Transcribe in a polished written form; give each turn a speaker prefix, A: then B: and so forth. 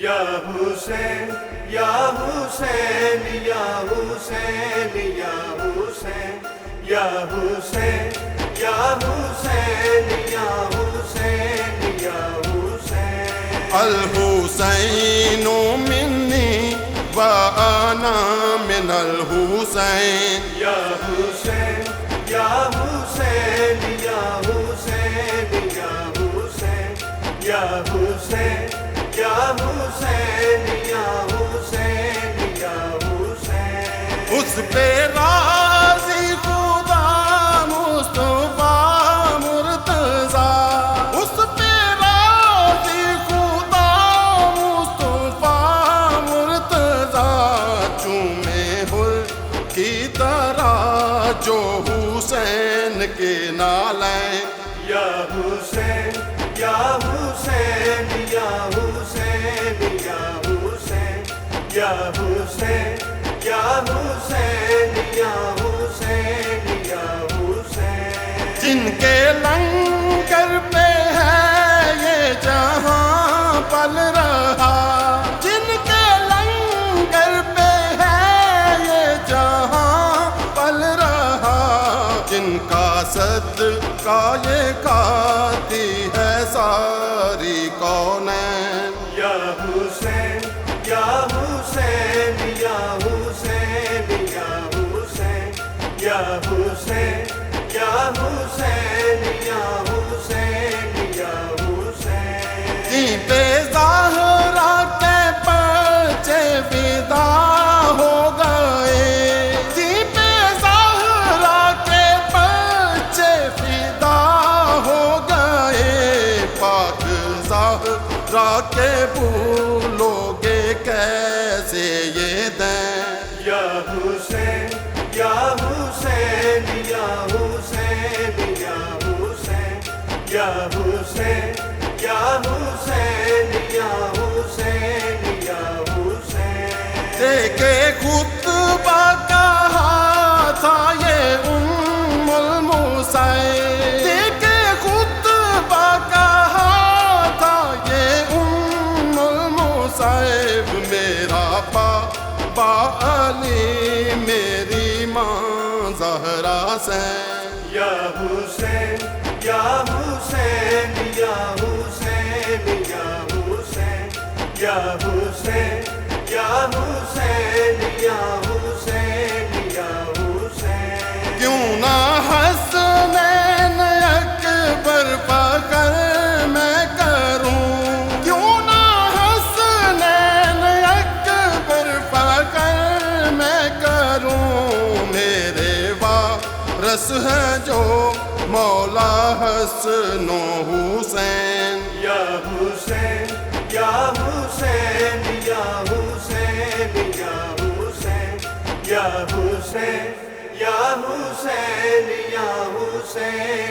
A: یا حسین یا حسین یا حسین یا حسین یا حسین یا حسین یا حسین یا حسین
B: الحسین منی وانا من الحسین
A: یا حسین یا حسین یا حسین یا حسین یا حسین یا حسین یا حسین یا حسین
B: اس پہ راضی خدا مصطفیٰ مرتضیٰ، اس پہ راضی خدا مصطفیٰ مرتضیٰ، چومے ہل کی طرح جو حسین کے نالین
A: یا حسین یا حسین یا حسین یا حسین یا حسین یا حسین یا حسین یا حسین
B: جن کے لنگر پہ ہے یہ جہاں پل رہا، جن کے لنگر پہ ہے یہ جہاں پل رہا، جن کا صدقہ یہ کھاتی ہے ساری کونین
A: یا حسین یا حسین یا حسین یا حسین یا حسین یا حسین یا حسین یا حسین
B: جن پہ زہرا کے بچے فدا ہو گئے، جن پہ زہرا کے بچے فدا ہو گئے، پاک زہرا کے بھولو گے کیسے یہ دیں
A: یا حسین یا حسین یا حسین یا حسین یا حسین یا حسین یا حسین یا حسین
B: دیکھے خطبہ کہا تھا یہ ام الموسیٰ، دیکھے خطبہ کہا تھا یہ ام الموسیٰ، میرا بابا علی میری ماں زہرا سے
A: یا حسین یا حسین یا حسین یا حسین یا حسین یا حسین یا حسین یا حسین
B: کیوں نہ حسنین اکبر فخر میں کروں، کیوں نہ حسنین اکبر فخر میں کروں، میرے وارث ہے جو مولا حسن و حسین
A: یا حسین یا حسین یا حسین یا حسین یا حسین یا حسین یا حسین